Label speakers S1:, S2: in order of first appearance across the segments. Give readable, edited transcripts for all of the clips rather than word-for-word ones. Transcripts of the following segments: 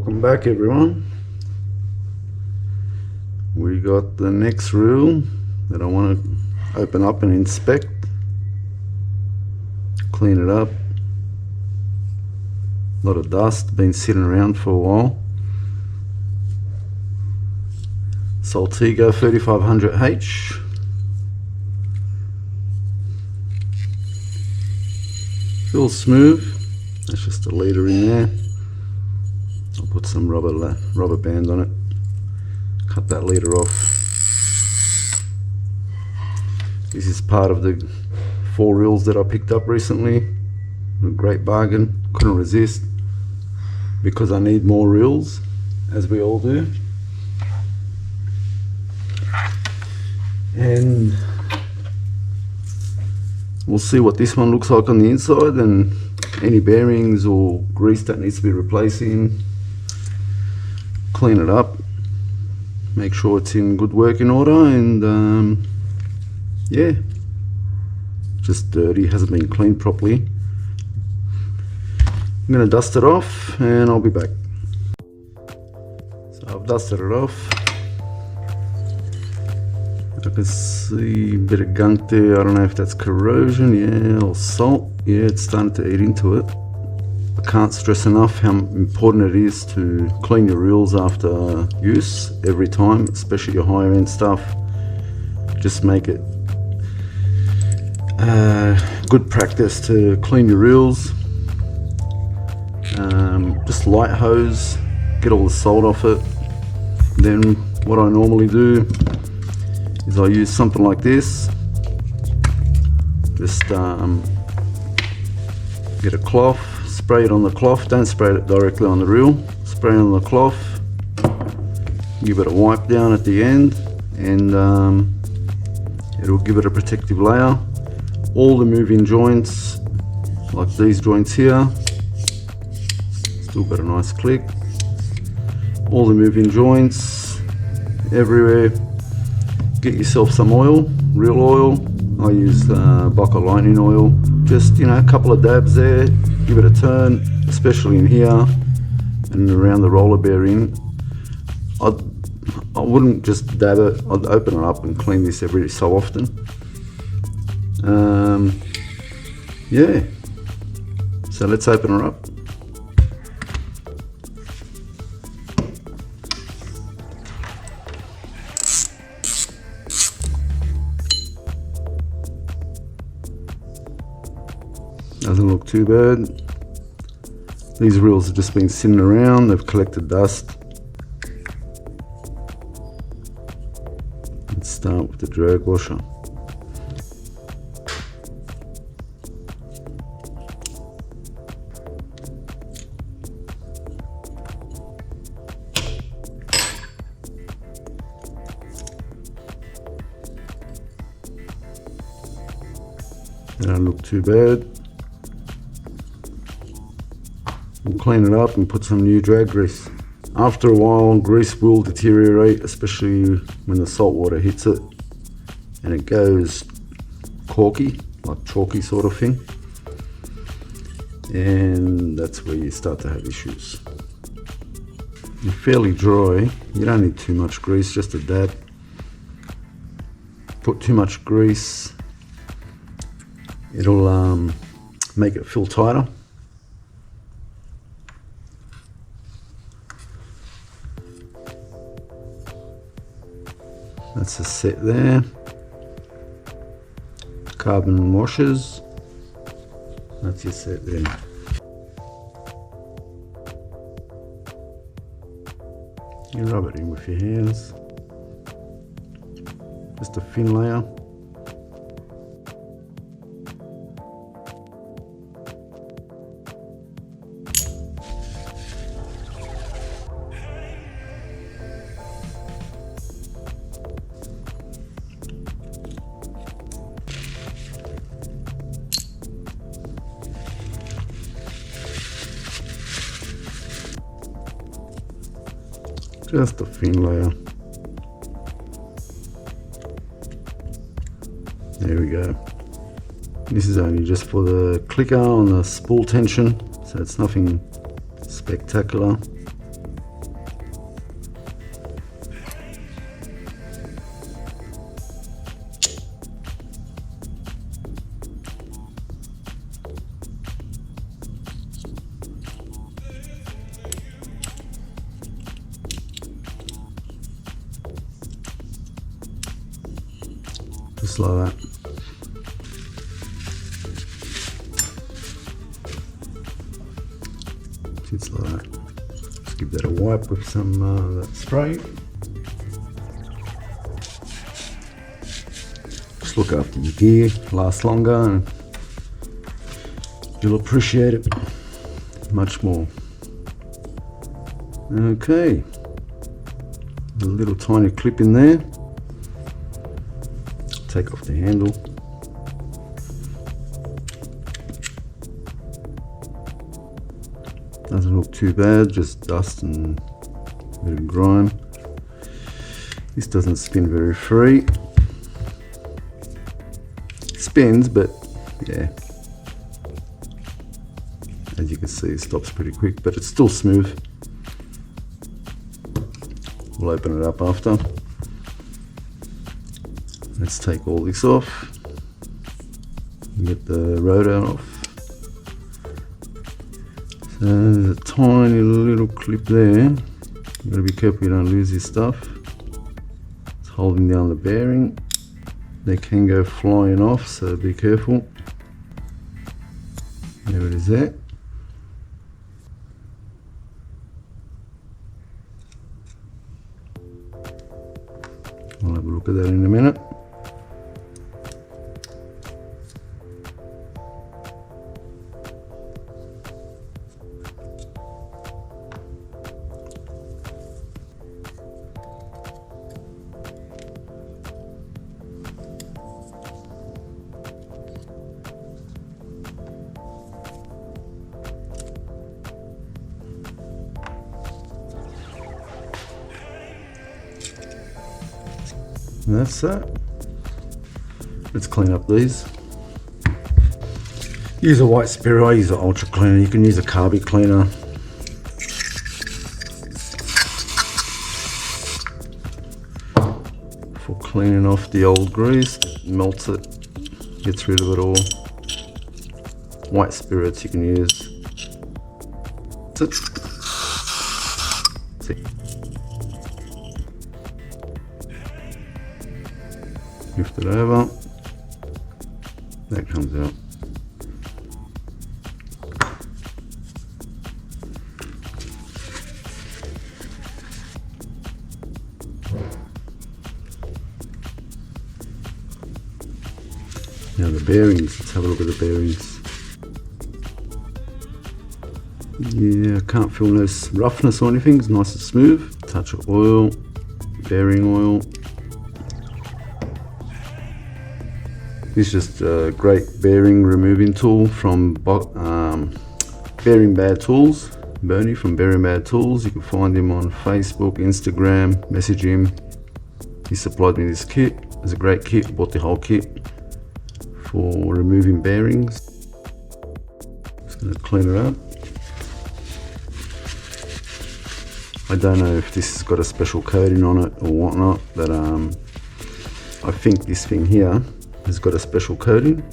S1: Welcome back, everyone. We got the next reel that I want to open up and inspect, clean it up. A lot of dust, been sitting around for a while. Saltiga 3500H. Feels smooth. There's just a leader in there. I'll put some rubber band on it. Cut that leader off. This is part of the 4 reels that I picked up recently. A great bargain. Couldn't resist because I need more reels, as we all do. And we'll see what this one looks like on the inside, and any bearings or grease that needs to be replacing. Clean it up, make sure it's in good working order, and yeah, just dirty, hasn't been cleaned properly. I'm going to dust it off and I'll be back. So I've dusted it off. I can see a bit of gunk there. I don't know if that's corrosion, yeah, or salt. Yeah, it's starting to eat into it. I can't stress enough how important it is to clean your reels after use every time, especially your higher end stuff. Just make it good practice to clean your reels. Just light hose, get all the salt off it. Then what I normally do is I use something like this. Just get a cloth, spray it on the cloth. Don't spray it directly on the reel. Spray it on the cloth. Give it a wipe down at the end, and it'll give it a protective layer. All the moving joints, like these joints here, still got a nice click. All the moving joints, everywhere. Get yourself some oil, real oil. I use Boca Lightning oil. Just, you know, a couple of dabs there. Give it a turn, especially in here and around the roller bearing. I wouldn't just dab it. I'd open it up and clean this every so often. Yeah. So let's open her up. Doesn't look too bad. These reels have just been sitting around, they've collected dust. Let's start with the drag washer. They don't look too bad. We'll clean it up and put some new drag grease. After a while, grease will deteriorate, especially when the salt water hits it and it goes corky, like chalky sort of thing. And that's where you start to have issues. You're fairly dry, you don't need too much grease, just a dab. Put too much grease, it'll make it feel tighter. That's a set there. Carbon washers. That's your set there. You rub it in with your hands. Just a thin layer. Just a thin layer. There we go. This is only just for the clicker on the spool tension, so it's nothing spectacular. just like that. Just like that. Just give that a wipe with some that spray. Just look after your gear, lasts longer, and you'll appreciate it much more. Okay, a little tiny clip in there. Take off the handle. Doesn't look too bad, just dust and a bit of grime. This doesn't spin very free. It spins, but yeah, as you can see, it stops pretty quick, but it's still smooth. We'll open it up after. Let's take all this off and get the rotor off. So there's a tiny little clip there. You gotta be careful you don't lose your stuff. It's holding down the bearing. They can go flying off, so be careful. There it is there. I'll have a look at that in a minute. And that's that. Let's clean up these. Use a white spirit. I use an ultra cleaner. You can use a carby cleaner. For cleaning off the old grease, it melts it, gets rid of it all. White spirits you can use. That's it. See. Lift it over, that comes out. Now the bearings, let's have a look at the bearings. Yeah, I can't feel no roughness or anything, it's nice and smooth. Touch of oil, bearing oil. This is just a great bearing removing tool from Bearing Bad Tools. Bernie from Bearing Bad Tools. You can find him on Facebook, Instagram, message him. He supplied me this kit. It's a great kit. I bought the whole kit for removing bearings. Just going to clean it up. I don't know if this has got a special coating on it or whatnot, but I think this thing here has got a special coating.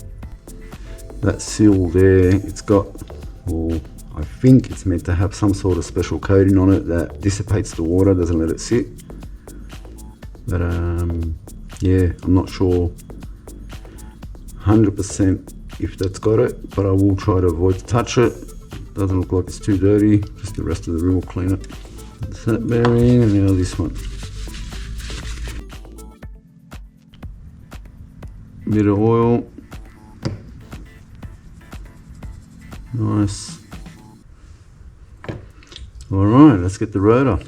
S1: That seal there, it's got, well, I think it's meant to have some sort of special coating on it that dissipates the water, doesn't let it sit. But yeah, I'm not sure 100% if that's got it, but I will try to avoid to touch it. Doesn't look like it's too dirty, just the rest of the room will clean it. That's that bearing, and now this one. Bit of oil. Nice. Alright, let's get the rotor.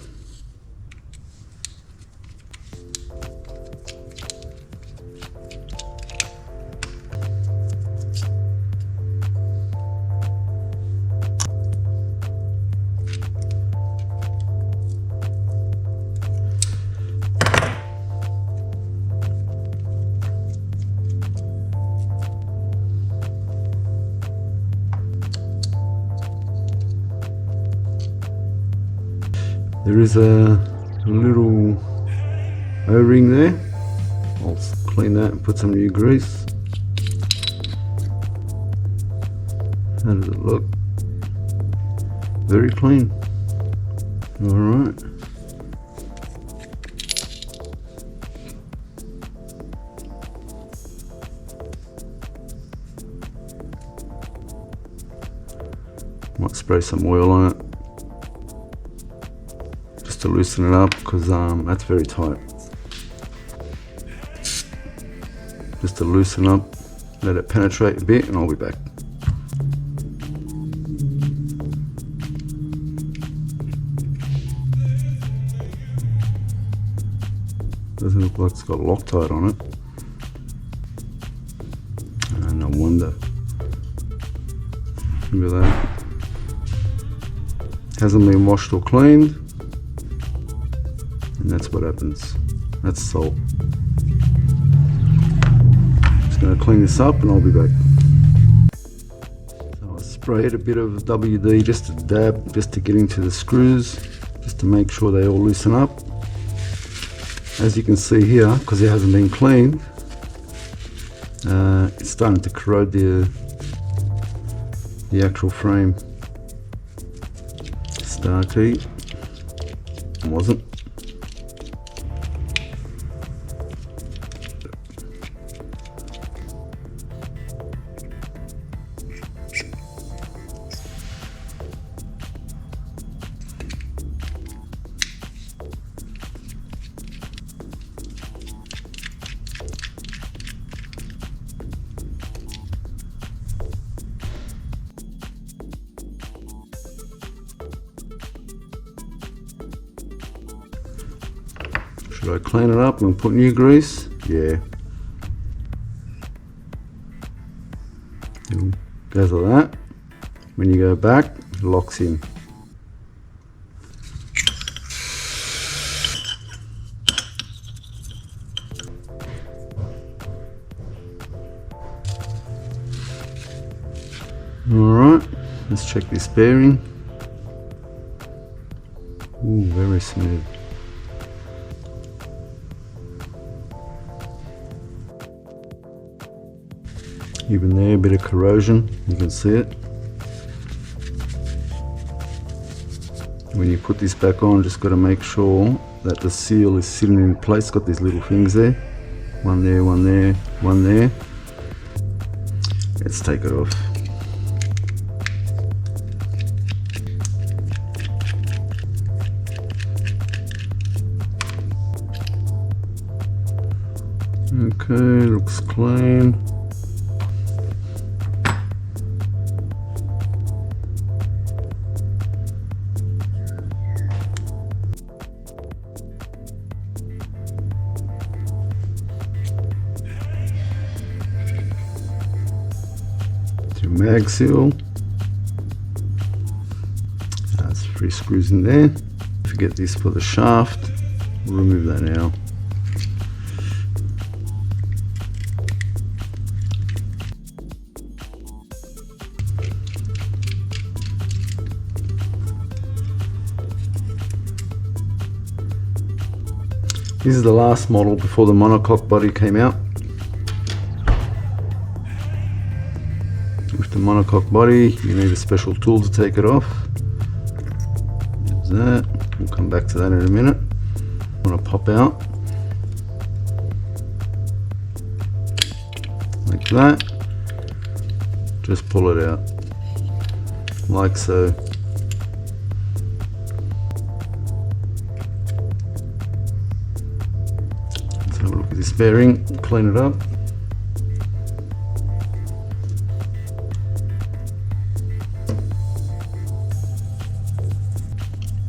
S1: There is a little O-ring there. I'll clean that and put some new grease. How does it look? Very clean. Alright. Might spray some oil on it just to loosen it up, because that's very tight. Just to loosen up, let it penetrate a bit, and I'll be back. Doesn't look like it's got Loctite on it. No wonder. Look at that. Hasn't been washed or cleaned. And that's what happens. That's salt. Just going to clean this up and I'll be back. So I sprayed a bit of WD, just a dab, just to get into the screws, just to make sure they all loosen up. As you can see here, because it hasn't been cleaned, it's starting to corrode the actual frame. Starkey wasn't. Should I clean it up and put new grease? Yeah. Goes like that. When you go back, it locks in. Alright, let's check this bearing. Ooh, very smooth. Even there, a bit of corrosion, you can see it. When you put this back on, just got to make sure that the seal is sitting in place. Got these little things there. One there, one there, one there. Let's take it off. Okay, looks clean. Mag seal. That's 3 screws in there. Forget this for the shaft. We'll remove that now. This is the last model before the monocoque body came out. With the monocoque body, you need a special tool to take it off. There's that. We'll come back to that in a minute. I'm going to pop out like that. Just pull it out like so. Let's have a look at this bearing, clean it up.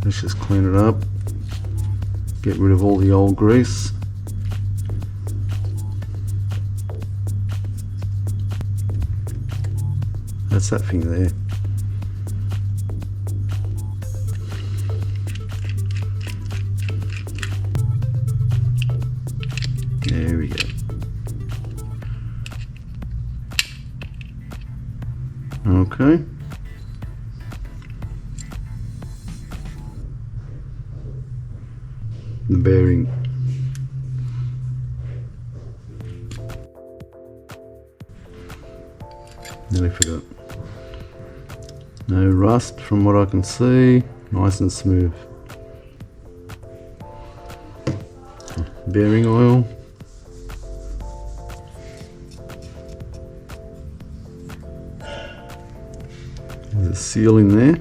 S1: Let's just clean it up, get rid of all the old grease. That's that thing there. There we go. Okay. The bearing. Nearly forgot. No rust from what I can see. Nice and smooth. Bearing oil. There's There's a seal in there.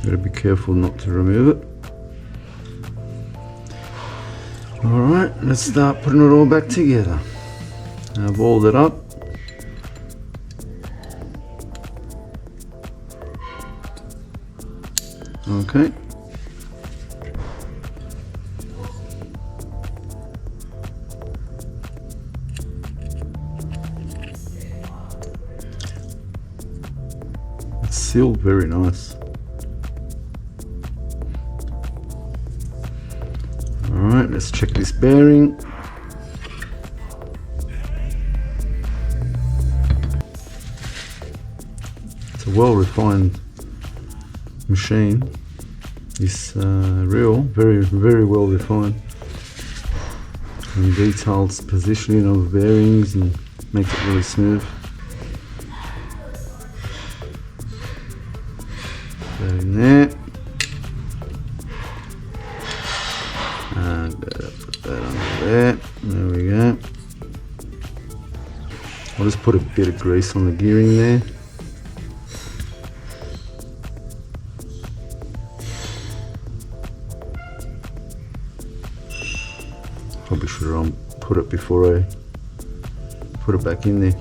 S1: Gotta be careful not to remove it. Alright, let's start putting it all back together. I've oiled it up. Okay. It's sealed very nice. Alright, let's check this bearing. It's a well-refined machine. This reel, very well refined, and details positioning of bearings and makes it really smooth. Put that in there, and put that under there. There we go. I'll just put a bit of grease on the gearing there. Probably should have put it before I put it back in there.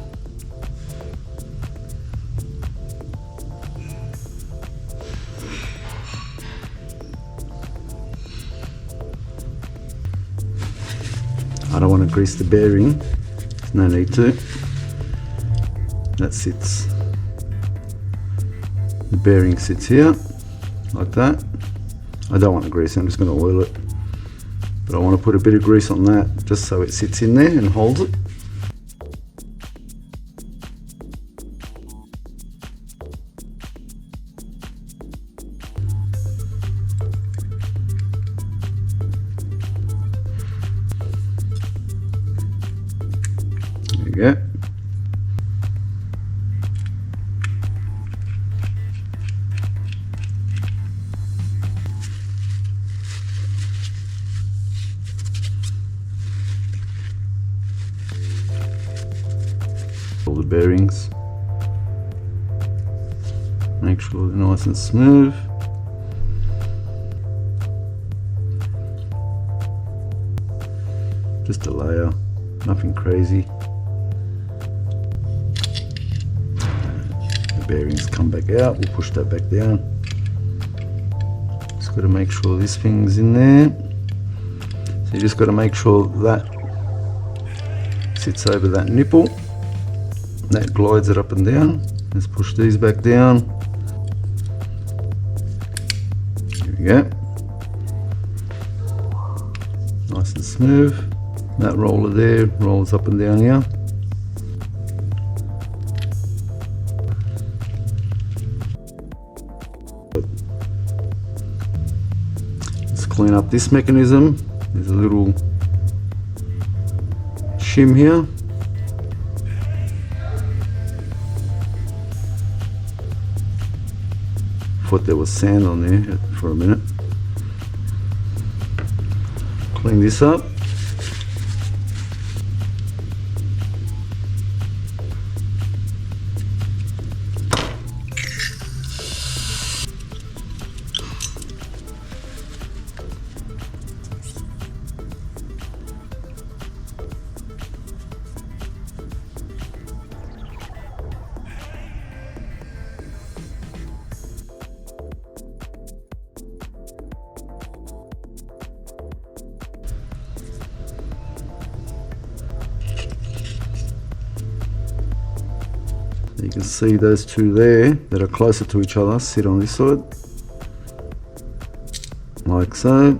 S1: I don't want to grease the bearing, there's no need to. That sits, the bearing sits here, like that. I don't want to grease it, I'm just going to oil it. But I want to put a bit of grease on that just so it sits in there and holds it. There you go. All the bearings, make sure they're nice and smooth. Just a layer, nothing crazy. The bearings come back out, we'll push that back down. Just got to make sure this thing's in there. So you just got to make sure that sits over that nipple. That glides it up and down. Let's push these back down. There we go. Nice and smooth. That roller there rolls up and down here. Let's clean up this mechanism. There's a little shim here. Thought there was sand on there for a minute. Clean this up. You can see those two there that are closer to each other sit on this side, like so.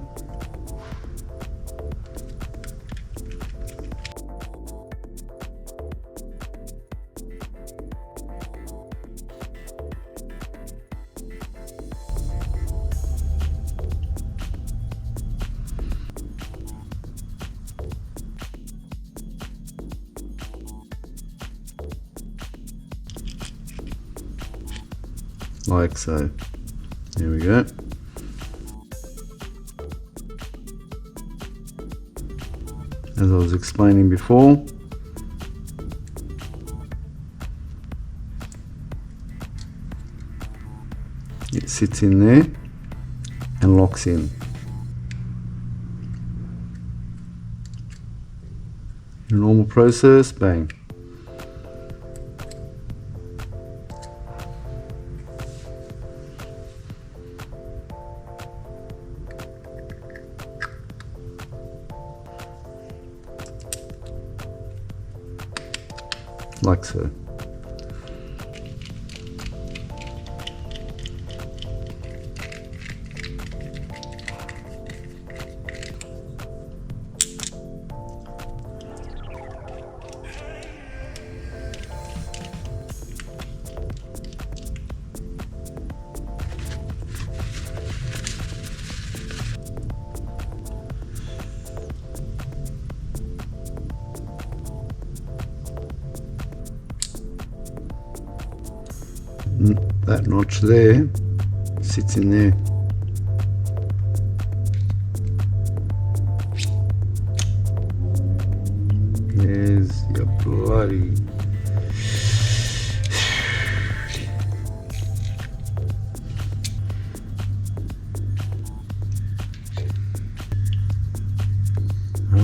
S1: Like so. There we go. As I was explaining before, It sits in there and locks in. Your normal process, bang. Like so. That notch there sits in there. There's your bloody...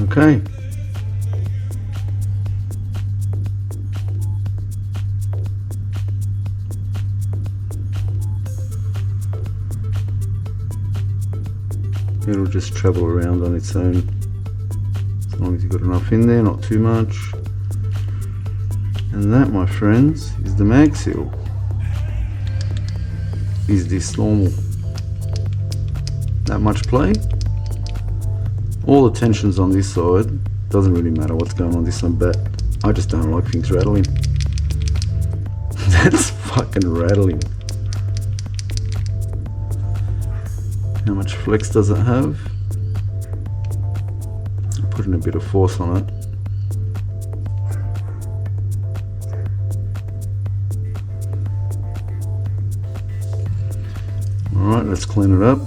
S1: Okay. It'll just travel around on its own, as long as you've got enough in there, not too much. And that, my friends, is the mag seal. Is this normal? That much play? All the tension's on this side, doesn't really matter what's going on this side, but I just don't like things rattling. That's fucking rattling. How much flex does it have? I'm putting a bit of force on it. Alright, let's clean it up.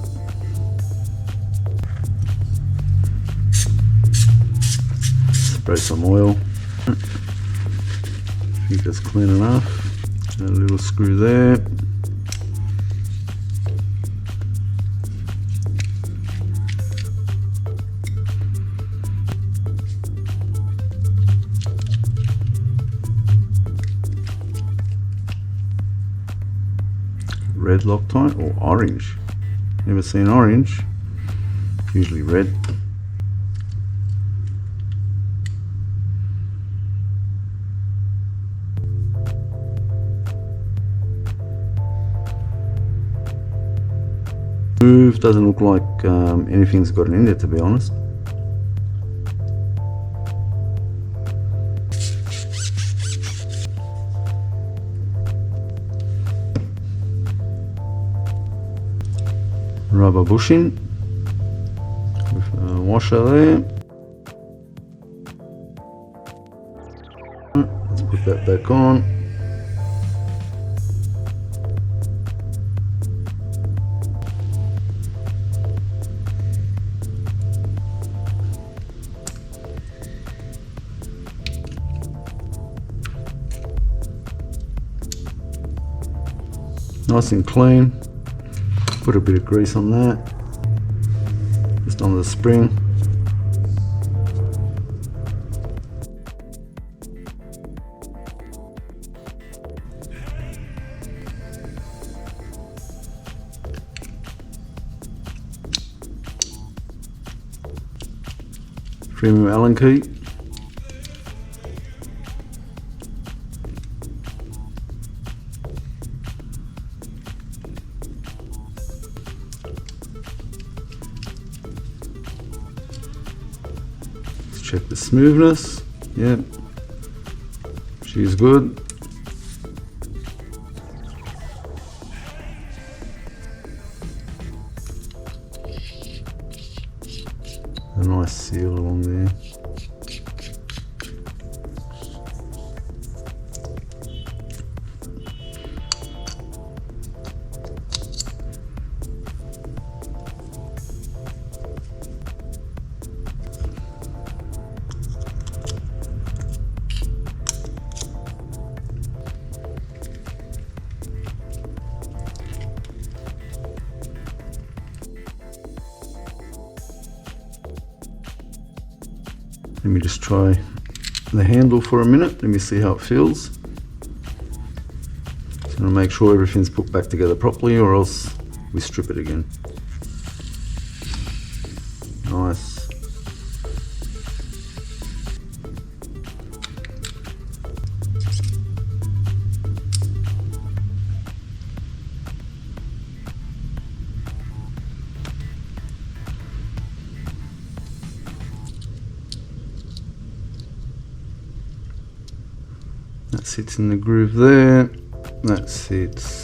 S1: Spray some oil. I think that's clean enough. A little screw there. Red Loctite or orange? Never seen orange. Usually red. Move doesn't look like anything's gotten in there, to be honest. Rubber bushing with a washer there. Let's put that back on. Nice and clean. Put a bit of grease on that, just on the spring. Premium Allen key. Check the smoothness. Yep, she's good. A nice seal along there. Let me just try the handle for a minute. Let me see how it feels. Just gonna make sure everything's put back together properly, or else we strip it again. Nice. That sits in the groove there. That sits.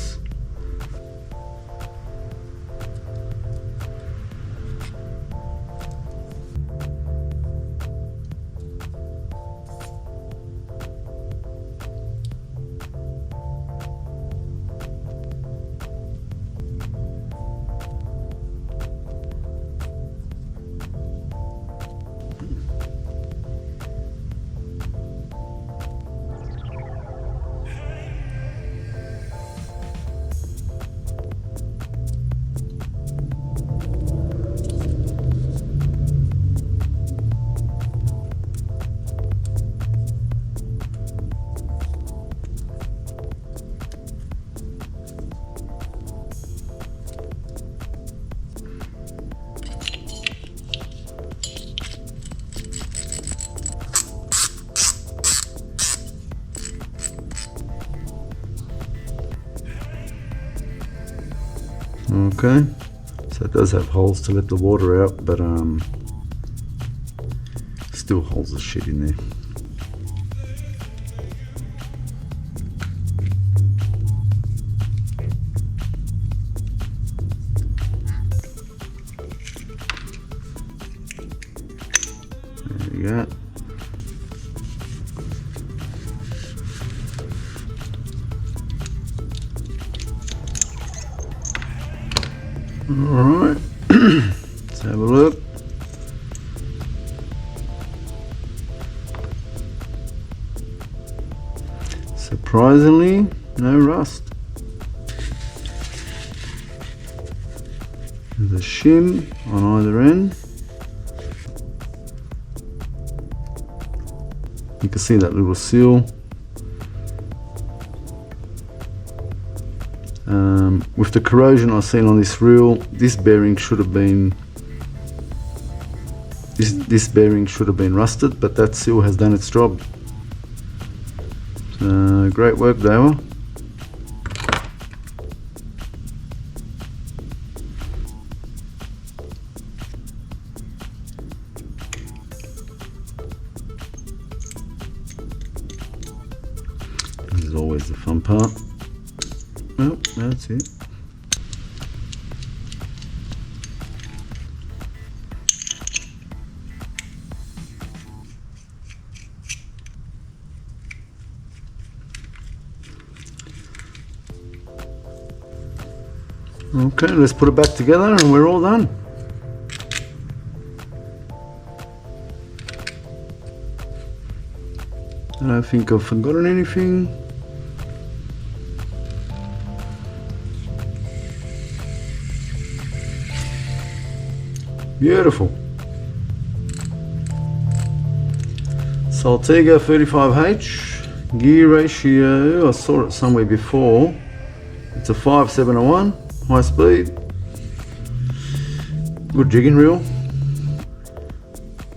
S1: Okay, so it does have holes to let the water out, but still holds the shit in there. There we go. Alright, let's have a look. Surprisingly, no rust. There's a shim on either end. You can see that little seal. With the corrosion I've seen on this reel, this bearing should have been this bearing should have been rusted, but that seal has done its job. So, great work, Daiwa. This is always the fun part. Well, that's it. Okay, let's put it back together and we're all done. I don't think I've forgotten anything. Beautiful. Saltiga 35H. Gear ratio, I saw it somewhere before. It's a 5/7/1, high speed. Good jigging reel.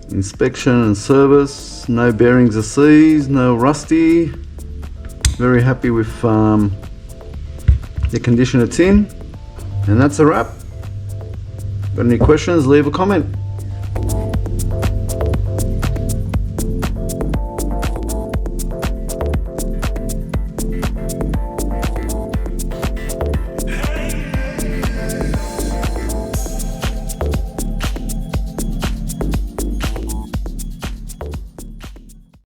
S1: Inspection and service, no bearings or seized, no rusty. Very happy with the condition it's in. And that's a wrap. Got any questions, leave a comment.